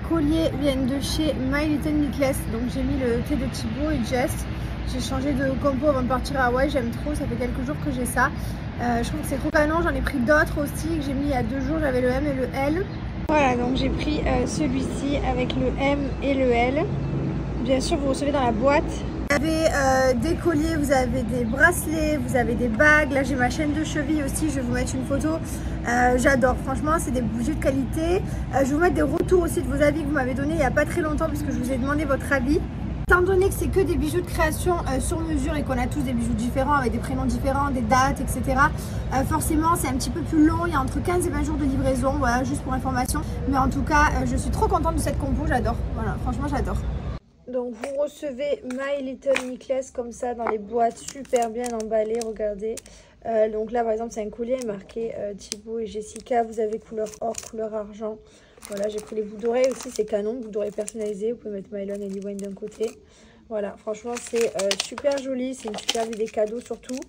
colliers viennent de chez My Little Necklace. Donc j'ai mis le thé de Thibaut et Jess. J'ai changé de compo avant de partir à Hawaï, j'aime trop, ça fait quelques jours que j'ai ça. Je trouve que c'est trop canon, j'en ai pris d'autres aussi que j'ai mis il y a 2 jours, j'avais le M et le L. Voilà, donc j'ai pris celui-ci avec le M et le L. Bien sûr, vous recevez dans la boîte. Vous avez des colliers, vous avez des bracelets, vous avez des bagues. Là, j'ai ma chaîne de cheville aussi, je vais vous mettre une photo. J'adore, franchement, c'est des bijoux de qualité. Je vais vous mettre des retours aussi de vos avis que vous m'avez donné il n'y a pas très longtemps puisque je vous ai demandé votre avis. Étant donné que c'est que des bijoux de création sur mesure et qu'on a tous des bijoux différents avec des prénoms différents, des dates, etc. Forcément, c'est un petit peu plus long. Il y a entre 15 et 20 jours de livraison, voilà, juste pour information. Mais en tout cas, je suis trop contente de cette compo, j'adore. Voilà, franchement, j'adore. Donc vous recevez My Little Necklace comme ça dans les boîtes super bien emballées, regardez. Donc là par exemple c'est un collier marqué Thibaut et Jessica, vous avez couleur or, couleur argent. Voilà, j'ai pris les boucles d'oreilles aussi, c'est canon, boucles d'oreilles personnalisées, vous pouvez mettre Mylon et Lee Wayne d'un côté. Voilà, franchement c'est super joli, c'est une super idée cadeau surtout.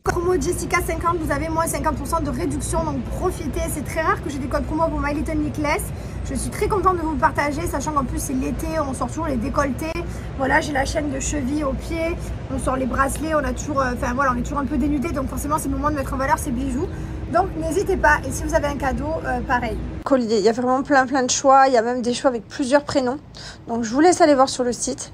Promo Jessica 50, vous avez moins 50% de réduction, donc profitez. C'est très rare que j'ai des codes promo pour My Little Necklace. Je suis très contente de vous le partager, sachant qu'en plus c'est l'été, on sort toujours les décolletés. Voilà, j'ai la chaîne de cheville au pied, on sort les bracelets, on a toujours, enfin voilà, on est toujours un peu dénudé, donc forcément c'est le moment de mettre en valeur ces bijoux. Donc n'hésitez pas, et si vous avez un cadeau, pareil. Collier, il y a vraiment plein de choix, il y a même des choix avec plusieurs prénoms. Donc je vous laisse aller voir sur le site.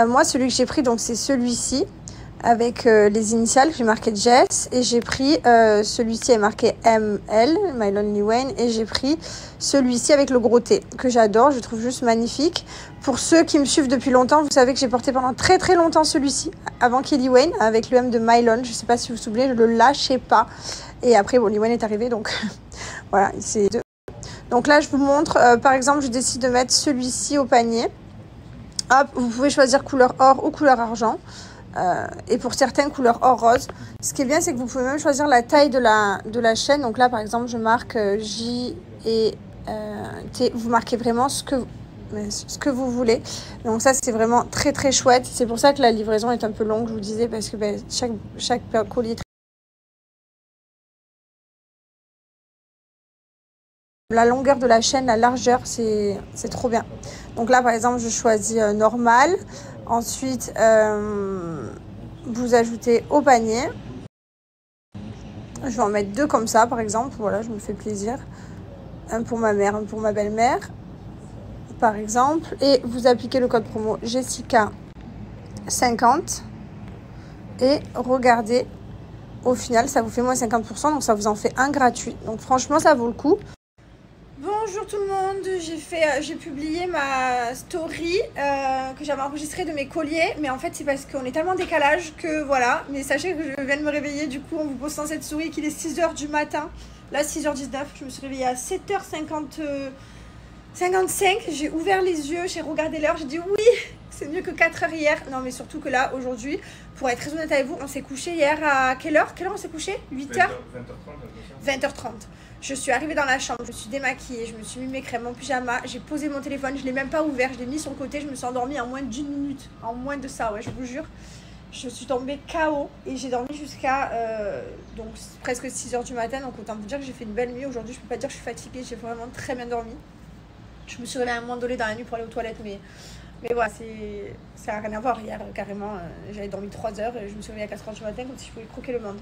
Moi celui que j'ai pris, donc c'est celui-ci. Avec les initiales, j'ai marqué Jess et j'ai pris celui-ci est marqué ML, Mylon Lee Wayne, et j'ai pris celui-ci avec le gros T que j'adore, je trouve juste magnifique. Pour ceux qui me suivent depuis longtemps, vous savez que j'ai porté pendant très longtemps celui-ci avant qu'il y ait Lee Wayne avec le M de Mylon, je sais pas si vous vous souvenez, je le lâchais pas. Et après bon, Lee Wayne est arrivé donc voilà, c'est deux. Donc là je vous montre, par exemple je décide de mettre celui-ci au panier. Hop, vous pouvez choisir couleur or ou couleur argent. Et pour certaines couleurs or rose. Ce qui est bien, c'est que vous pouvez même choisir la taille de la chaîne. Donc là par exemple je marque J et T. Vous marquez vraiment ce que vous voulez. Donc ça c'est vraiment très chouette. C'est pour ça que la livraison est un peu longue, je vous disais, parce que chaque colis est la longueur de la chaîne, la largeur, c'est trop bien. Donc là par exemple je choisis normal. Ensuite, vous ajoutez au panier. Je vais en mettre 2 comme ça, par exemple. Voilà, je me fais plaisir. Un pour ma mère, un pour ma belle-mère, par exemple. Et vous appliquez le code promo Jessica 50. Et regardez, au final, ça vous fait moins 50%. Donc, ça vous en fait un gratuit. Donc, franchement, ça vaut le coup. Bonjour tout le monde, j'ai publié ma story que j'avais enregistrée de mes colliers, mais en fait c'est parce qu'on est tellement en décalage que voilà, mais sachez que je viens de me réveiller du coup en vous postant cette story qu'il est 6h du matin, là 6h19, je me suis réveillée à 7h55, j'ai ouvert les yeux, j'ai regardé l'heure, j'ai dit oui, c'est mieux que 4h hier, non mais surtout que là aujourd'hui, pour être très honnête avec vous, on s'est couché hier à quelle heure on s'est couché? 8h 20h30. Je suis arrivée dans la chambre, je me suis démaquillée, je me suis mis mes crèmes en pyjama, j'ai posé mon téléphone, je ne l'ai même pas ouvert, je l'ai mis sur le côté, je me suis endormie en moins d'1 minute, en moins de ça, ouais, je vous jure. Je suis tombée KO et j'ai dormi jusqu'à donc presque 6h du matin, donc autant vous dire que j'ai fait une belle nuit. Aujourd'hui, je peux pas dire que je suis fatiguée, j'ai vraiment très bien dormi. Je me suis réveillée à un moment donné dans la nuit pour aller aux toilettes, mais voilà, ça n'a rien à voir. Hier, carrément, j'avais dormi 3 heures et je me suis réveillée à 4h du matin comme si je pouvais croquer le monde.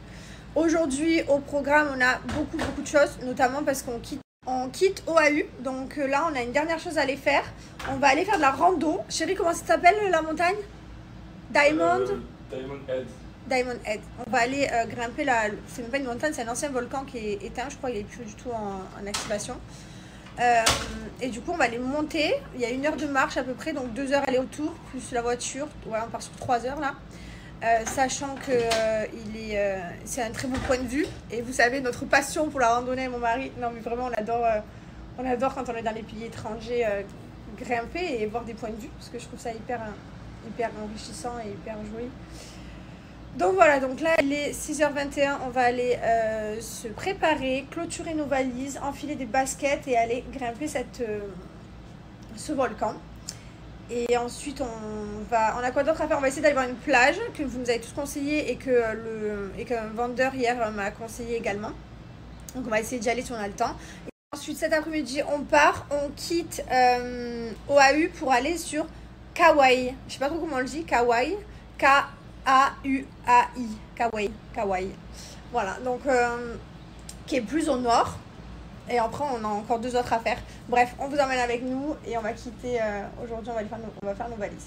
Aujourd'hui, au programme, on a beaucoup de choses, notamment parce qu'on quitte OAU. Donc là, on a une dernière chose à aller faire. On va aller faire de la rando. Chérie, comment ça s'appelle la montagne? Diamond Head. Diamond Head. On va aller grimper c'est même pas une montagne, c'est un ancien volcan qui est éteint. Je crois qu'il est plus du tout en activation. Et du coup, on va aller monter. Il y a 1 heure de marche à peu près, donc 2 heures aller-retour, plus la voiture. Ouais, on part sur 3 heures là. Sachant que c'est un très beau point de vue. Et vous savez, notre passion pour la randonnée avec mon mari, non mais vraiment on adore quand on est dans les pays étrangers grimper et voir des points de vue, parce que je trouve ça hyper enrichissant et hyper joli. Donc voilà, donc là il est 6h21, on va aller se préparer, clôturer nos valises, enfiler des baskets et aller grimper ce volcan. Et ensuite, on a quoi d'autre à faire? On va essayer d'aller voir une plage que vous nous avez tous conseillé et qu'un vendeur hier m'a conseillé également. Donc on va essayer d'y aller si on a le temps. Ensuite cet après-midi on quitte OAU pour aller sur Kauai. Je sais pas trop comment on le dit, Kauai. K-A-U-A-I. Kauai. Voilà, donc qui est plus au nord. Et après on a encore 2 autres à faire. Bref, on vous emmène avec nous et on va quitter aujourd'hui, on va faire nos valises.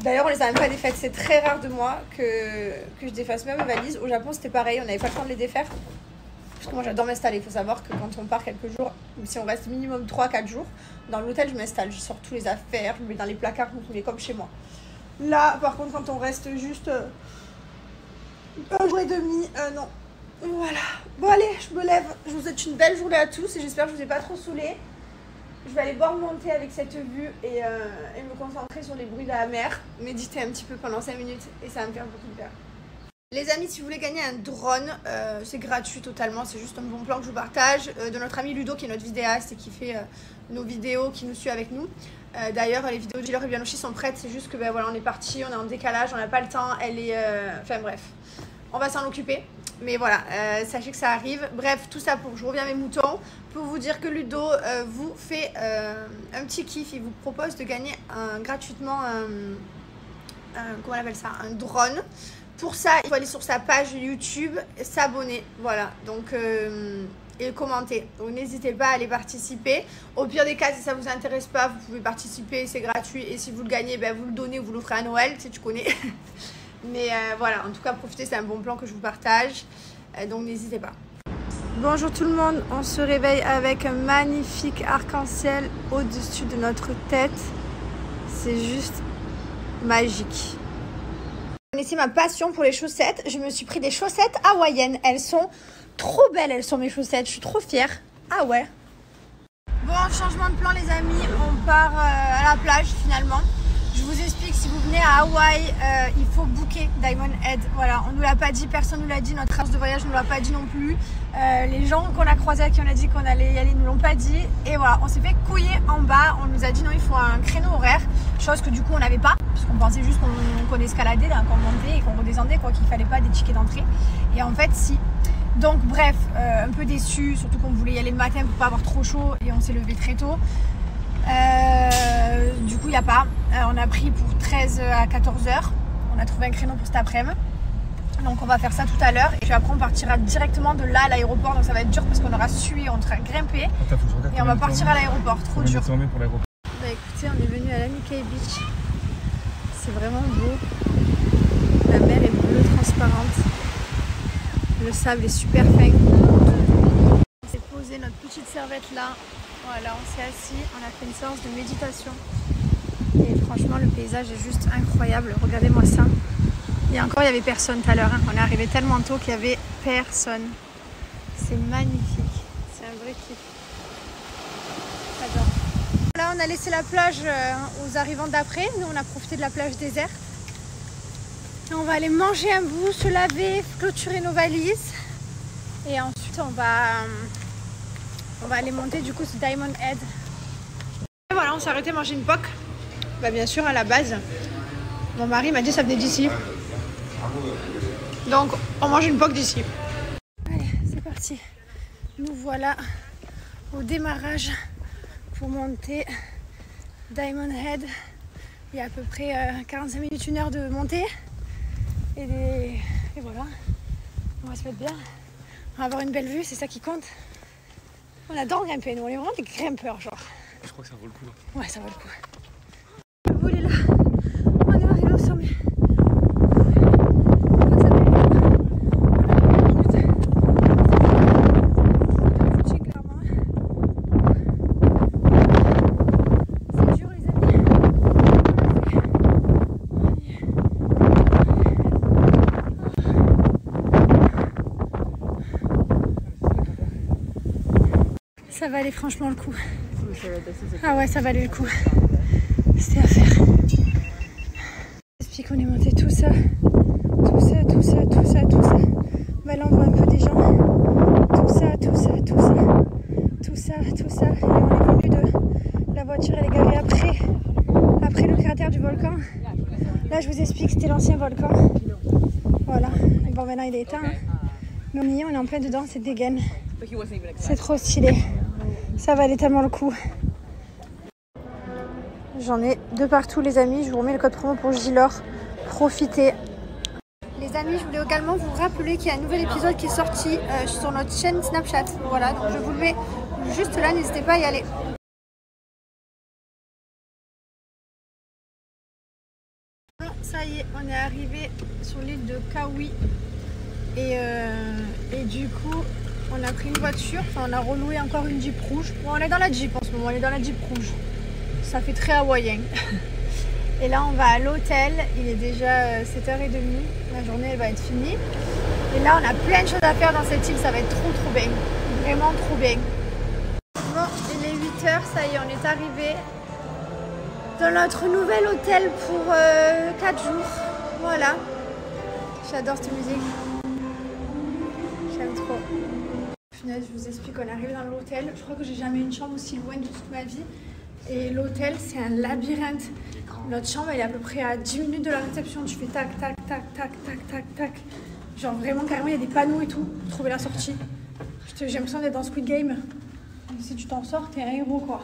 D'ailleurs on les a même pas défaites, c'est très rare de moi que je défasse même mes valises. Au Japon c'était pareil, on n'avait pas le temps de les défaire. Parce que moi j'adore m'installer, il faut savoir que quand on part quelques jours, si on reste minimum 3-4 jours, dans l'hôtel je m'installe, je sors tous les affaires, je me mets dans les placards, je me mets comme chez moi. Là par contre quand on reste juste 1 jour et demi, non. Voilà. Bon allez, je me lève, je vous souhaite une belle journée à tous et j'espère que je vous ai pas trop saoulé. Je vais aller boire mon thé avec cette vue et me concentrer sur les bruits de la mer, méditer un petit peu pendant 5 minutes et ça va me faire beaucoup de bien. Les amis, si vous voulez gagner un drone, c'est gratuit totalement, c'est juste un bon plan que je vous partage de notre ami Ludo qui est notre vidéaste et qui fait nos vidéos, qui nous suit avec nous. D'ailleurs, les vidéos de Gilor et Bianoshi sont prêtes, c'est juste que ben, voilà, on est parti, on est en décalage, on n'a pas le temps, elle est... Enfin bref, on va s'en occuper. Mais voilà, sachez que ça arrive. Bref, tout ça pour, je reviens à mes moutons, pour vous dire que Ludo vous fait un petit kiff, il vous propose de gagner gratuitement comment on appelle ça, un drone. Pour ça, il faut aller sur sa page YouTube, s'abonner, voilà, donc et commenter. Donc n'hésitez pas à aller participer. Au pire des cas, si ça vous intéresse pas, vous pouvez participer, c'est gratuit. Et si vous le gagnez, ben, vous le donnez, vous l'offrez à Noël, si tu connais. Mais voilà, en tout cas, profitez, c'est un bon plan que je vous partage. Donc n'hésitez pas. Bonjour tout le monde, on se réveille avec un magnifique arc-en-ciel au-dessus de notre tête. C'est juste magique. Vous connaissez ma passion pour les chaussettes. Je me suis pris des chaussettes hawaïennes. Elles sont trop belles, elles sont mes chaussettes. Je suis trop fière. Ah ouais. Bon, changement de plan les amis. On part à la plage finalement. Je vous explique, si vous venez à Hawaï, il faut booker Diamond Head. Voilà, on ne nous l'a pas dit, personne ne nous l'a dit. Notre agence de voyage ne nous l'a pas dit non plus. Les gens qu'on a croisés, à qui on a dit qu'on allait y aller, ne nous l'ont pas dit. Et voilà, on s'est fait couiller en bas. On nous a dit non, il faut un créneau horaire. Chose que du coup, on n'avait pas. Puisqu'on pensait juste qu'on escaladait, qu'on montait et qu'on redescendait, quoi, qu'il ne fallait pas des tickets d'entrée. Et en fait, si. Donc bref, un peu déçu, surtout qu'on voulait y aller le matin pour pas avoir trop chaud. Et on s'est levé très tôt. Du coup il n'y a pas, on a pris pour 13 à 14 h, on a trouvé un créneau pour cet après-midi, donc on va faire ça tout à l'heure et puis après on partira directement de là à l'aéroport, donc ça va être dur parce qu'on aura sué, on sera grimpé et on va partir à l'aéroport, trop dur. Bah écoutez, on est venu à l'Amicay Beach, c'est vraiment beau, la mer est bleue transparente, le sable est super fin. On s'est posé notre petite serviette là. Voilà, on s'est assis, on a fait une séance de méditation et franchement le paysage est juste incroyable, regardez-moi ça. Et encore il n'y avait personne tout à l'heure, hein. On est arrivé tellement tôt qu'il n'y avait personne. C'est magnifique, c'est un vrai kiff. J'adore. Là on a laissé la plage aux arrivants d'après, nous on a profité de la plage déserte. Et on va aller manger un bout, se laver, clôturer nos valises et ensuite on va aller monter du coup sur Diamond Head. Et voilà, on s'est arrêté manger une poke. Bah bien sûr à la base, mon mari m'a dit ça venait d'ici. Donc on mange une poke d'ici. Allez, c'est parti. Nous voilà au démarrage pour monter Diamond Head. Il y a à peu près 45 minutes, 1 heure de montée. Et voilà, on va se mettre bien. On va avoir une belle vue, c'est ça qui compte. On adore grimper, nous on est vraiment des grimpeurs genre. Je crois que ça vaut le coup. Ouais, ça vaut le coup. Le vol est là, on est arrivé au sommet. C'est dur les amis. Ça valait franchement le coup. Ah ouais, ça valait le coup. C'était à faire. J'explique qu'on est monté tout ça. Bah là on voit un peu des gens. Tout ça. Et on est venu de... La voiture elle est garée après le cratère du volcan. Là je vous explique, c'était l'ancien volcan. Voilà. Et bon maintenant il est éteint. Hein. Mais on y est en plein dedans, c'est dégaine. C'est trop stylé. Ça valait tellement le coup. J'en ai de partout les amis, je vous remets le code promo pour Gilor. Profitez. Les amis, je voulais également vous rappeler qu'il y a un nouvel épisode qui est sorti sur notre chaîne Snapchat. Voilà, donc je vous le mets juste là, n'hésitez pas à y aller. Bon, ça y est, on est arrivé sur l'île de Kauai. Et du coup, on a pris une voiture, enfin on a reloué encore une Jeep rouge. Bon, on est dans la Jeep en ce moment, on est dans la Jeep rouge. Ça fait très hawaïen. Et là, on va à l'hôtel. Il est déjà 7h30. La journée, elle va être finie. Et là, on a plein de choses à faire dans cette île. Ça va être trop bien. Vraiment trop bien. Bon, il est 8h. Ça y est, on est arrivé dans notre nouvel hôtel pour 4 jours. Voilà. J'adore cette musique. J'aime trop. Finalement, je vous explique, on est arrivé dans l'hôtel. Je crois que j'ai jamais eu une chambre aussi loin de toute ma vie. Et l'hôtel, c'est un labyrinthe. Notre chambre, elle est à peu près à 10 minutes de la réception. Tu fais tac, tac, tac, tac, tac, tac, tac. Genre vraiment, carrément, il y a des panneaux et tout pour trouver la sortie. J'ai l'impression d'être dans Squid Game. Si tu t'en sors, t'es un héros, quoi.